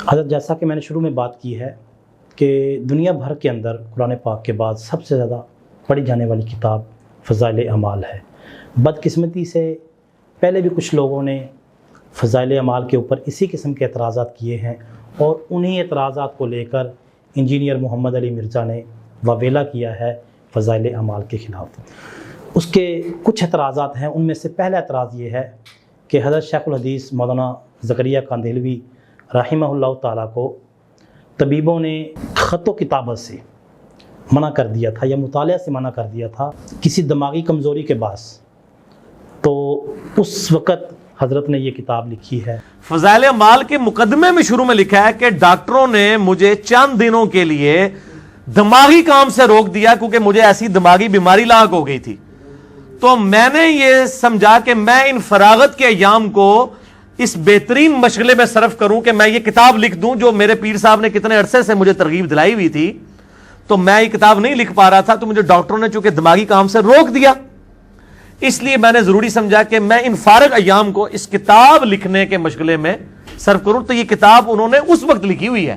حضرت جیسا کہ میں نے شروع میں بات کی ہے کہ دنیا بھر کے اندر قرآن پاک کے بعد سب سے زیادہ پڑھی جانے والی کتاب فضائل اعمال ہے۔ بدقسمتی سے پہلے بھی کچھ لوگوں نے فضائل اعمال کے اوپر اسی قسم کے اعتراضات کیے ہیں، اور انہی اعتراضات کو لے کر انجینئر محمد علی مرزا نے واویلا کیا ہے فضائل اعمال کے خلاف۔ اس کے کچھ اعتراضات ہیں، ان میں سے پہلا اعتراض یہ ہے کہ حضرت شیخ الحدیث مولانا زکریا قاندھلوی رحمہ اللہ تعالیٰ کو طبیبوں نے خط و کتابت سے منع کر دیا تھا یا مطالعہ سے منع کر دیا تھا کسی دماغی کمزوری کے باعث۔ تو اس وقت حضرت نے یہ کتاب لکھی ہے۔ فضائل اعمال کے مقدمے میں شروع میں لکھا ہے کہ ڈاکٹروں نے مجھے چند دنوں کے لیے دماغی کام سے روک دیا کیونکہ مجھے ایسی دماغی بیماری لاحق ہو گئی تھی، تو میں نے یہ سمجھا کہ میں ان فراغت کے ایام کو اس بہترین مشغلے میں صرف کروں کہ میں یہ کتاب لکھ دوں جو میرے پیر صاحب نے کتنے عرصے سے مجھے ترغیب دلائی ہوئی تھی، تو میں یہ کتاب نہیں لکھ پا رہا تھا، تو مجھے ڈاکٹروں نے چونکہ دماغی کام سے روک دیا، اس لیے میں نے ضروری سمجھا کہ میں ان فارغ ایام کو اس کتاب لکھنے کے مشغلے میں صرف کروں۔ تو یہ کتاب انہوں نے اس وقت لکھی ہوئی ہے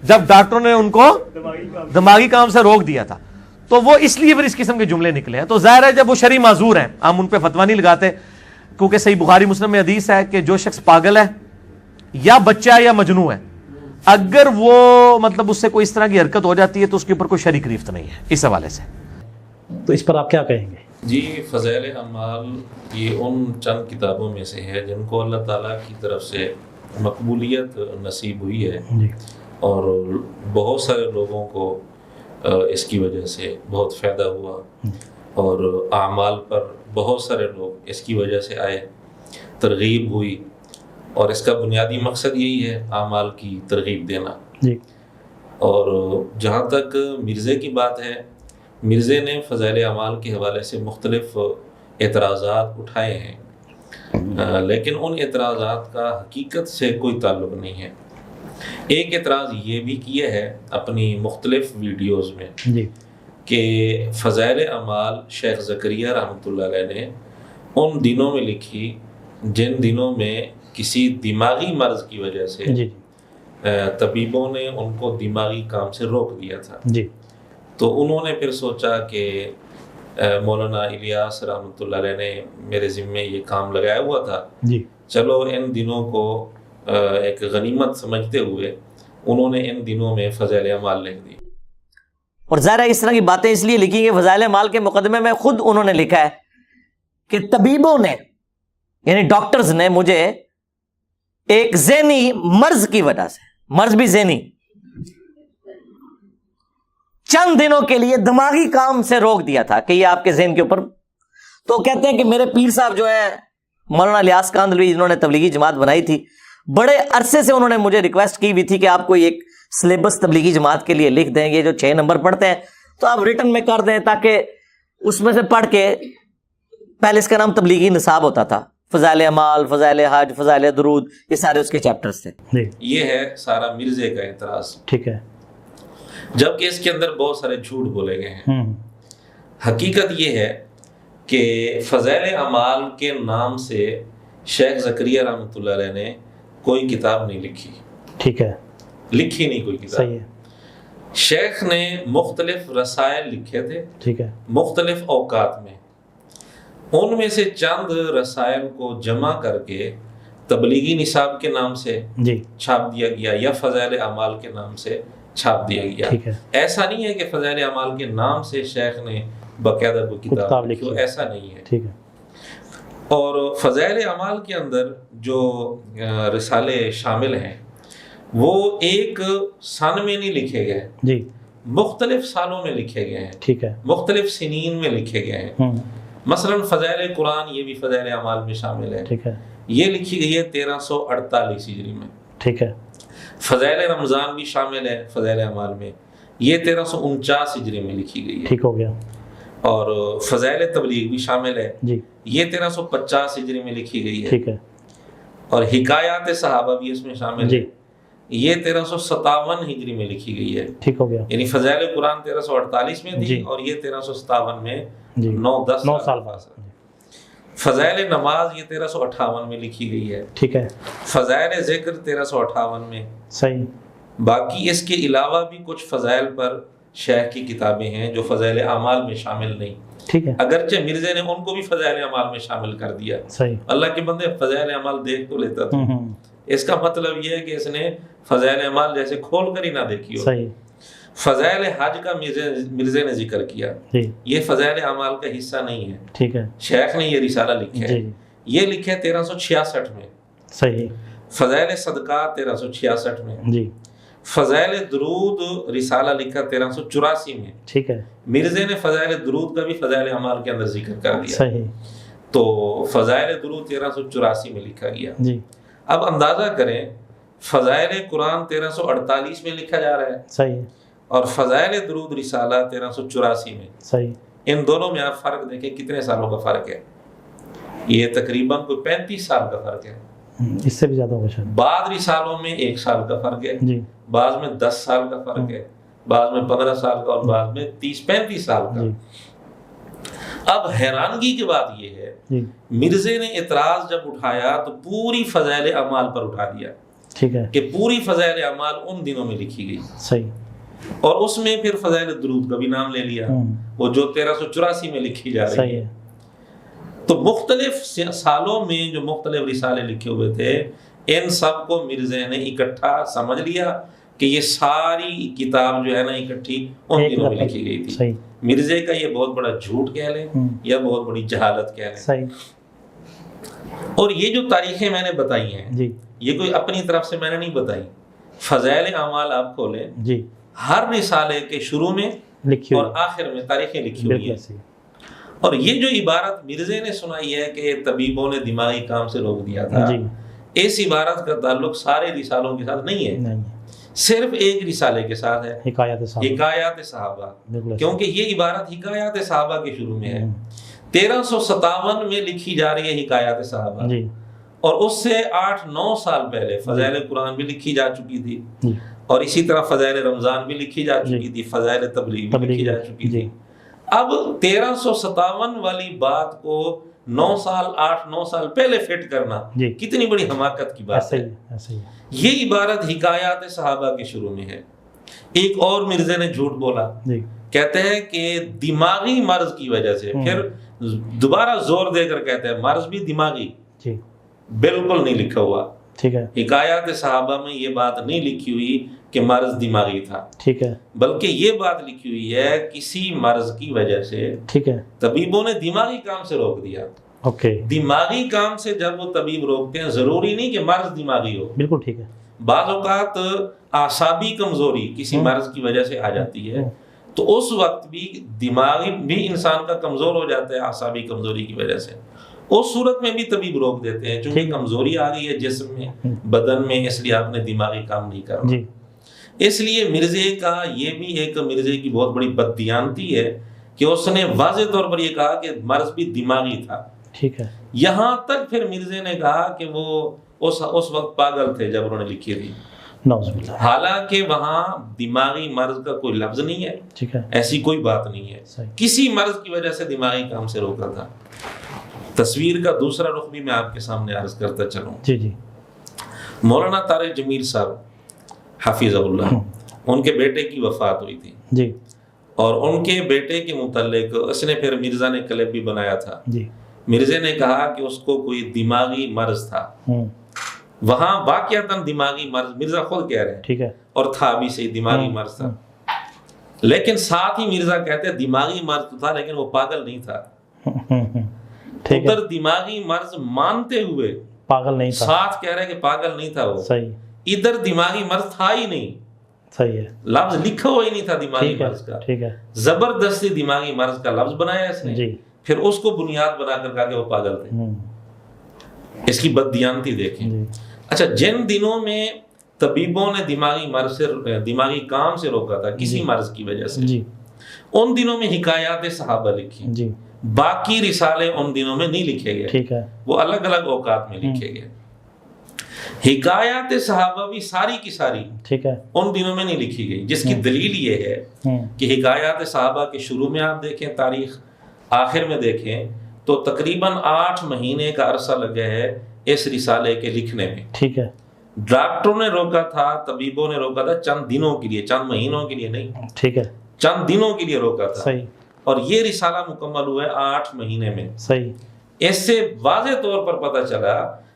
جب ڈاکٹروں نے ان کو دماغی کام سے روک دیا تھا، تو وہ اس لیے پھر اس قسم کے جملے نکلے ہیں۔ تو ظاہر ہے جب وہ شرعی معذور ہیں، ہم ان پہ فتویٰ نہیں لگاتے، کیونکہ صحیح بخاری مسلم میں حدیث ہے کہ جو شخص پاگل ہے یا بچہ ہے یا مجنون ہے، اگر وہ مطلب اس سے کوئی اس طرح کی حرکت ہو جاتی ہے تو اس کے اوپر کوئی شرعی گرفت نہیں ہے۔ اس حوالے سے تو اس پر آپ کیا کہیں گے؟ جی، فضائل اعمال یہ ان چند کتابوں میں سے ہے جن کو اللہ تعالیٰ کی طرف سے مقبولیت نصیب ہوئی ہے، اور بہت سارے لوگوں کو اس کی وجہ سے بہت فائدہ ہوا، اور اعمال پر بہت سارے لوگ اس کی وجہ سے آئے، ترغیب ہوئی، اور اس کا بنیادی مقصد یہی ہے اعمال کی ترغیب دینا۔ اور جہاں تک مرزے کی بات ہے، مرزے نے فضائل اعمال کے حوالے سے مختلف اعتراضات اٹھائے ہیں، لیکن ان اعتراضات کا حقیقت سے کوئی تعلق نہیں ہے۔ ایک اعتراض یہ بھی کیا ہے اپنی مختلف ویڈیوز میں کہ فضائل اعمال شیخ زکریا رحمۃ اللہ علیہ نے ان دنوں میں لکھی جن دنوں میں کسی دماغی مرض کی وجہ سے طبیبوں نے ان کو دماغی کام سے روک دیا تھا۔ تو انہوں نے پھر سوچا کہ مولانا الیاس رحمۃ اللہ علیہ نے میرے ذمے یہ کام لگایا ہوا تھا، چلو ان دنوں کو ایک غنیمت سمجھتے ہوئے انہوں نے ان دنوں میں فضائل اعمال لکھ دی۔ اور ظاہر ہے اس طرح کی باتیں اس لیے لکھی کہ فضائل اعمال کے مقدمے میں خود انہوں نے لکھا ہے کہ طبیبوں نے یعنی ڈاکٹرز نے مجھے ایک ذہنی مرض کی وجہ سے، مرض بھی ذہنی، چند دنوں کے لیے دماغی کام سے روک دیا تھا کہ یہ آپ کے ذہن کے اوپر۔ تو کہتے ہیں کہ میرے پیر صاحب جو ہیں مولانا الیاس قاندھلوی، جنہوں نے تبلیغی جماعت بنائی تھی، بڑے عرصے سے انہوں نے مجھے ریکویسٹ کی ہوئی تھی کہ آپ کو ایک سلیبس تبلیغی جماعت کے لیے لکھ دیں گے، جو 6 نمبر پڑھتے ہیں تو آپ ریٹن میں کر دیں، تاکہ اس میں سے پڑھ کے، پہلے اس کا نام تبلیغی نصاب ہوتا تھا، فضائل اعمال، فضائل حج، فضائل درود، یہ سارے اس کے چیپٹرز تھے۔ یہ ہے سارا مرزے کا اعتراض، ٹھیک ہے، جبکہ اس کے اندر بہت سارے جھوٹ بولے گئے ہیں۔ حقیقت یہ ہے کہ فضائل اعمال کے نام سے شیخ زکریا رحمۃ اللہ علیہ نے کوئی کتاب نہیں لکھی، ٹھیک ہے، لکھی نہیں کوئی کتاب۔ صحیح ہے۔ شیخ نے مختلف رسائل لکھے تھے، ٹھیک ہے، مختلف اوقات میں، ان میں سے چند رسائل کو جمع کر کے تبلیغی نصاب کے نام سے چھاپ دیا گیا یا فضائل اعمال کے نام سے چھاپ دیا گیا۔ ایسا نہیں ہے کہ فضائل اعمال کے نام سے شیخ نے باقاعدہ کوئی کتاب لکھی، ایسا نہیں ہے۔ ٹھیک ہے۔ اور فضائل اعمال کے اندر جو رسالے شامل ہیں وہ ایک سن میں نہیں لکھے گئے، مختلف سالوں میں لکھے گئے ہیں، ٹھیک ہے، مختلف سنین میں لکھے گئے ہیں۔ مثلا فضائل قرآن، یہ بھی فضائل اعمال میں شامل ہے، ٹھیک ہے، یہ لکھی گئی ہے 1348 ہجری میں، ٹھیک ہے۔ فضائل رمضان بھی شامل ہے فضائل اعمال میں، یہ 1349 ہجری میں لکھی گئی ہے، ٹھیک ہو گیا۔ اور فضائل تبلیغ بھی شامل ہے، یہ 1350 ہجری میں لکھی گئی ہے، ٹھیک ہے۔ اور حکایات صحابہ بھی اس میں شامل ہے، یہ 1357 ہجری میں لکھی گئی ہے، ٹھیک ہو گیا۔ یعنی فضائل قرآن 1348 میں تھی اور یہ 1357 میں 9-10 سال بعد۔ فضائل نماز یہ 1358 میں لکھی گئی ہے. ٹھیک ہے. فضائل ذکر 1358 میں. صحیح. باقی اس کے علاوہ بھی کچھ فضائل پر شیخ کی کتابیں ہیں جو فضائل اعمال میں شامل نہیں. ٹھیک ہے. اگرچہ مرزا نے ان کو بھی فضائل اعمال میں شامل کر دیا. صحیح. اللہ کے بندے فضائل اعمال دیکھ تو لیتا تھا. اس کا مطلب یہ ہے کہ اس نے فضائل اعمال جیسے کھول کر ہی نہ دیکھی ہو. صحیح. فضائل حج کا مرزا نے ذکر کیا. جی. یہ فضائل اعمال کا حصہ نہیں ہے. ٹھک ہے. شیخ نے یہ رسالہ لکھا ہے. یہ لکھا ہے 1366 میں. صحیح. فضائل صدقات 1366 میں. جی. فضائل درود رسالہ لکھا 1384 میں. ٹھیک ہے. مرزا نے فضائل درود کا بھی فضائل اعمال کے اندر ذکر کر دیا. صحیح. تو فضائل درود 1384 میں لکھا گیا. جی. اب اندازہ کریں فضائل قرآن 1348 میں لکھا جا رہا ہے. صحیح. اور فضائل درود رسالہ 1384 میں. صحیح. ان دونوں میں آپ فرق دیکھیں کتنے سالوں کا فرق ہے. یہ تقریباً کوئی 35 سال کا فرق ہے. اس سے بھی زیادہ ہوگا شاید. بعض رسالوں میں 1 سال کا فرق ہے. جی. بعض میں 10 سال کا فرق ہے. بعض میں 15 سال کا اور بعض میں 30-35 سال کا. جی. اب حیرانگی کی بات یہ ہے جی. مرزا نے اعتراض جب اٹھایا تو پوری فضائل اعمال پر اٹھا دیا. ٹھیک ہے. کہ پوری فضائل اعمال ان دنوں میں لکھی گئی. صحیح. اور اس میں پھر فضائل درود کا بھی نام لے لیا وہ جو 1384 میں لکھی جا رہی صحیح ہے. ہے. تو مختلف سالوں میں جو مختلف رسالے لکھے ہوئے تھے ان سب کو مرزا نے اکٹھا سمجھ لیا کہ یہ ساری کتاب جو ہے نا اکٹھی ان دنوں میں لکھی گئی تھی. صحیح. مرزا کا یہ بہت بڑا جھوٹ کہہ لیں یا بہت بڑی جہالت کہہ لیں. صحیح. اور یہ جو تاریخیں میں نے بتائی ہیں جی. یہ کوئی اپنی طرف سے میں نے نہیں بتائی. فضائل اعمال آپ کھولیں جی. ہر رسالے کے شروع میں لکھی اور آخر میں تاریخیں لکھی ہوئی ہیں. اور یہ جو عبارت مرزا نے سنائی ہے کہ طبیبوں نے دماغی کام سے روک دیا تھا جی. اس عبارت کا تعلق سارے رسالوں کے ساتھ نہیں ہے. نہیں. صرف ایک رسالے کے ساتھ ہے حکایات صاحب. حکایات صحابہ. بالکل. کیونکہ یہ عبارت حکایات صحابہ کے شروع میں ہے. 1357 میں لکھی جا رہی ہے حکایات صحابہ. جی. اور اس سے 8-9 سال پہلے فضائل قرآن بھی لکھی جا چکی تھی. جی. اور اسی طرح فضائل رمضان بھی لکھی جا چکی تھی. فضائل تبلیغ بھی لکھی جا چکی تھی. اب 1357 والی بات کو 8-9 سال پہلے فٹ کرنا کتنی بڑی حماقت کی بات ہے. یہ عبارت حکایات صحابہ کے شروع میں ہے. ایک اور مرزا نے جھوٹ بولا. کہتے ہیں کہ دماغی مرض کی وجہ سے پھر دوبارہ زور دے کر کہتے ہیں مرض بھی دماغی. بالکل نہیں لکھا ہوا. ٹھیک ہے. حکایات صحابہ میں یہ بات نہیں لکھی ہوئی کہ مرض دماغی تھا. ٹھیک ہے. بلکہ یہ بات لکھی ہوئی ہے کسی مرض کی وجہ سے. ٹھیک ہے. طبیبوں نے دماغی کام سے روک دیا. دماغی کام سے جب وہ طبیب روکتے ہیں ضروری نہیں کہ مرض دماغی ہو. بالکل ٹھیک ہے. بعض اوقات اعصابی کمزوری کسی مرض کی وجہ سے آ جاتی ہے تو اس وقت بھی دماغی بھی انسان کا کمزور ہو جاتا ہے اعصابی کمزوری کی وجہ سے. اس صورت میں بھی طبیب روک دیتے ہیں چونکہ کمزوری آ گئی ہے جسم میں بدن میں اس لیے آپ نے دماغی کام نہیں کرنا. اس لیے مرزا کا یہ بھی ایک مرزا کی بہت بڑی بددیانتی ہے کہ اس نے واضح طور پر یہ کہا کہ مرض بھی دماغی تھا. ٹھیک ہے. یہاں تک پھر مرزا نے کہا کہ وہ اس وقت پاگل تھے جب انہوں نے لکھی تھی. حالانکہ وہاں دماغی مرض کا کوئی لفظ نہیں ہے. ٹھیک ہے. ایسی کوئی بات نہیں ہے. کسی مرض کی وجہ سے دماغی کام سے روکا تھا. تصویر کا دوسرا رخ بھی میں آپ کے سامنے عرض کرتا چلوں. جی جی. مولانا طارق جمیل صاحب حفیظ اللہ ان کے بیٹے کی وفات ہوئی تھی. جی. اور ان کے بیٹے کے متعلق اس نے پھر مرزا نے کلپ بھی بنایا تھا. جی. مرزا نے کہا کہ اس کو کوئی دماغی مرض تھا. وہاں واقعتاً دماغی مرض مرزا خود کہہ رہے ہیں. ٹھیک ہے. اور تھا بھی صحیح دماغی مرض تھا. لیکن ساتھ ہی مرزا کہتے ہیں دماغی مرض تو تھا لیکن وہ پاگل نہیں تھا. ادھر دماغی مرض مانتے ہوئے پاگل نہیں تھا. ساتھ کہہ رہے کہ پاگل نہیں تھا وہ. صحیح. ادھر دماغی مرض تھا ہی نہیں. صحیح ہے. لفظ لکھا ہوا ہی نہیں تھا دماغی مرض کا. ٹھیک ہے. زبردستی دماغی مرض کا لفظ بنایا اس نے. جی. پھر اس کو بنیاد بنا کر کہا کہ وہ پاگل تھے. اس کی بددیانتی دیکھیں. جی. اچھا جن دنوں میں طبیبوں نے دماغی مرض سے دماغی کام سے روکا تھا کسی مرض کی وجہ سے جی. ان دنوں میں حکایات صحابہ لکھی. جی. باقی رسالے ان دنوں میں نہیں لکھے گئے. ٹھیک ہے. وہ الگ الگ اوقات میں لکھے گئے. حکایات صحابہ بھی ساری کی ساری ٹھیک ہے ان دنوں میں نہیں لکھی گئی جس کی دلیل یہ ہے کہ حکایات صحابہ کے شروع میں آپ دیکھیں تاریخ آخر میں دیکھیں تو تقریباً 8 مہینے کا عرصہ لگا ہے اس رسالے کے لکھنے میں. ٹھیک ہے. ڈاکٹروں نے روکا تھا, طبیبوں نے روکا تھا چند دنوں کے لیے, چند مہینوں کے لیے نہیں. ٹھیک ہے. چند دنوں کے لیے روکا تھا. صحیح. اور یہ رسالہ مکمل ہوا ہے 8 مہینے میں. صحیح. اس سے واضح طور پر پتہ چلا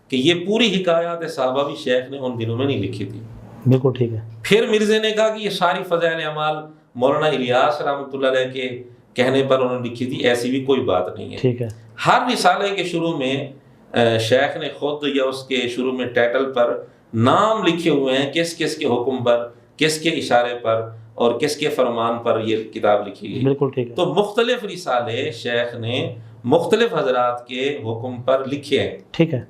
کہ یہ پوری حکایات صحابہ بھی شیخ نے ان دنوں میں نہیں لکھی تھی. بالکل ٹھیک ہے. پھر مرزا نے کہا کہ یہ ساری فضائل اعمال مولانا الیاس رحمۃ اللہ علیہ کے کہنے پر انہوں نے لکھی تھی, ایسی بھی کوئی بات نہیں ہے. ٹھیک ہے. ہر رسالے کے شروع میں شیخ نے خود یا اس کے شروع میں ٹائٹل پر نام لکھے ہوئے ہیں, کس کس کے حکم پر, کس کے اشارے پر اور کس کے فرمان پر یہ کتاب لکھی گئی. بالکل ٹھیک ہے. تو مختلف رسالے شیخ نے مختلف حضرات کے حکم پر لکھے ہیں. ٹھیک ہے.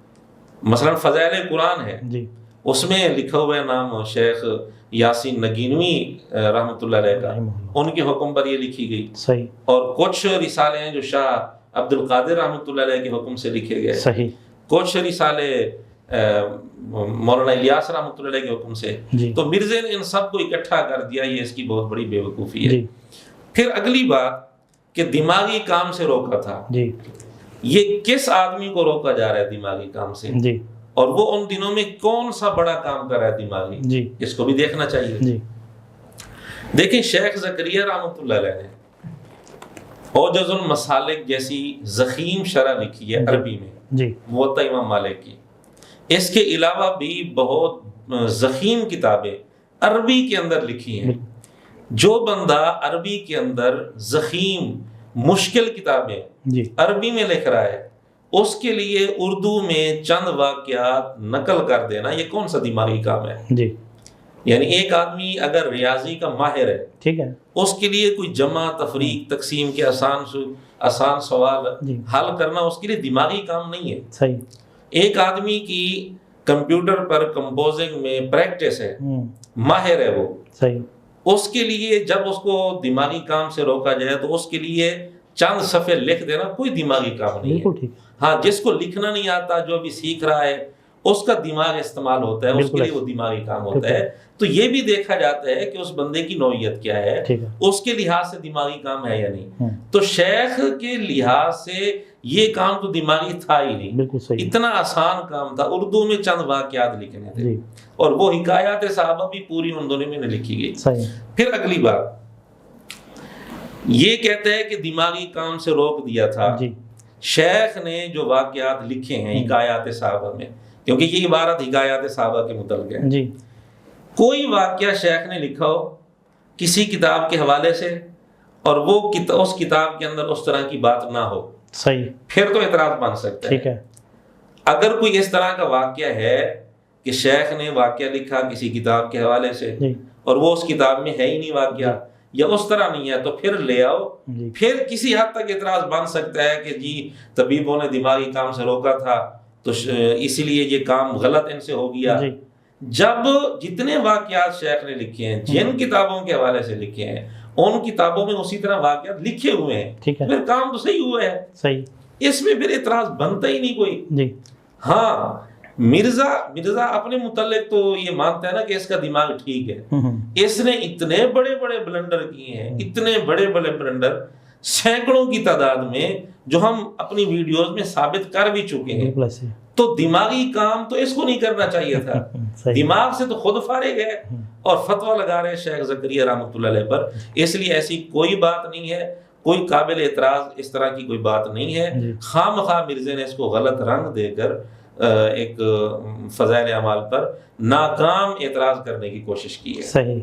مثلا فضائل قرآن ہے, جی, اس میں لکھا ہوا ہے نام شیخ یاسین نگینوی رحمۃ اللہ علیہ کا, ان کے حکم پر یہ لکھی گئی. صحیح. اور کچھ رسالے ہیں جو شاہ عبد القادر رحمۃ اللہ علیہ کے حکم سے لکھے گئے. صحیح. کچھ رسالے مولانا الیاس رحمۃ اللہ علیہ کے حکم سے. جی. تو مرزا نے ان سب کو اکٹھا کر دیا, یہ اس کی بہت بڑی بے وقوفی ہے. جی. پھر اگلی بات کہ دماغی کام سے روکا تھا. جی. یہ کس آدمی کو روکا جا رہا ہے دماغی کام سے, جی, اور وہ ان دنوں میں کون سا بڑا کام کر رہا ہے دماغی, جی, اس کو بھی دیکھنا چاہیے. جی. دیکھیں شیخ زکریا رحمۃ اللہ علیہ نے اوجز المسالک جیسی ضخیم شرح لکھی ہے عربی میں, جی, موطا امام مالک کی. اس کے علاوہ بھی بہت ضخیم کتابیں عربی کے اندر لکھی ہیں. جو بندہ عربی کے اندر ضخیم مشکل کتابیں جی, عربی میں لکھ رہا ہے, اس کے لیے اردو میں چند واقعات نقل کر دینا یہ کون سا دماغی کام ہے. جی. یعنی ایک آدمی اگر ریاضی کا ماہر ہے, ٹھیک ہے, اس کے لیے کوئی جمع تفریق تقسیم کے آسان سوال جی, حل کرنا اس کے لیے دماغی کام نہیں ہے. صحیح. ایک آدمی کی کمپیوٹر پر کمپوزنگ میں پریکٹس ہے, ماہر ہے وہ, صحیح, اس کے لیے جب اس کو دماغی کام سے روکا جائے تو اس کے لیے چند صفحے لکھ دینا کوئی دماغی کام نہیں بالکل ہے. ٹھیک. ہاں, جس کو لکھنا نہیں آتا, جو ابھی سیکھ رہا ہے, اس کا دماغ استعمال ہوتا ہے, اس کے لیے وہ دماغی کام ہوتا ہے. تو یہ بھی دیکھا جاتا ہے کہ اس بندے کی نوعیت کیا ہے, اس کے لحاظ سے دماغی کام ہے یا نہیں. تو شیخ کے لحاظ سے یہ کام تو دماغی تھا ہی نہیں, بالکل صحیح, اتنا آسان کام تھا, اردو میں چند واقعات لکھنے تھے, اور وہ حکایات صحابہ بھی پوری ان دونوں میں لکھی گئی. صحیح. پھر اگلی بات یہ کہتے ہیں کہ دماغی کام سے روک دیا تھا. جی. شیخ نے جو واقعات لکھے ہیں حکایات صحابہ میں, کیونکہ یہ عبارت حکایات صحابہ کے متعلق ہے, جی, کوئی واقعہ شیخ نے لکھا ہو کسی کتاب کے حوالے سے اور وہ اس کتاب کے اندر اس طرح کی بات نہ ہو, صحیح, پھر تو اعتراض بن سکتا ہے. ٹھیک ہے. اگر کوئی اس طرح کا واقعہ ہے کہ شیخ نے واقعہ لکھا کسی کتاب کے حوالے سے اور وہ اس کتاب میں ہے ہی نہیں واقعہ, یا اس طرح نہیں ہے, تو پھر لے آؤ. پھر کسی حد تک اعتراض بن سکتا ہے کہ جی طبیبوں نے دماغی کام سے روکا تھا تو اسی لیے یہ کام غلط ان سے ہو گیا. جب جتنے واقعات شیخ نے لکھے ہیں, جن کتابوں کے حوالے سے لکھے ہیں, ان کتابوں میں اسی طرح واقعات لکھے ہوئے ہیں, پھر کام تو صحیح ہوا ہے. صحیح. اس میں پھر اعتراض بنتا ہی نہیں کوئی. جی. ہاں, مرزا اپنے متعلق تو یہ مانتا ہے نا کہ اس کا دماغ ٹھیک ہے. اس نے اتنے بڑے بڑے بلنڈر کیے ہیں, اتنے بڑے بڑے بلنڈر سینکڑوں کی تعداد میں, جو ہم اپنی ویڈیوز میں ثابت کر بھی چکے ہیں. تو دماغی کام تو اس کو نہیں کرنا چاہیے تھا, دماغ سے تو خود فارغ ہے اور فتویٰ لگا رہے شیخ زکریا رحمۃ اللہ علیہ پر. اس لیے ایسی کوئی بات نہیں ہے, کوئی قابل اعتراض اس طرح کی کوئی بات نہیں ہے. خواہ مخواہ مرزا نے اس کو غلط رنگ دے کر ایک فضائل اعمال پر ناکام اعتراض کرنے کی کوشش کی ہے. صحیح.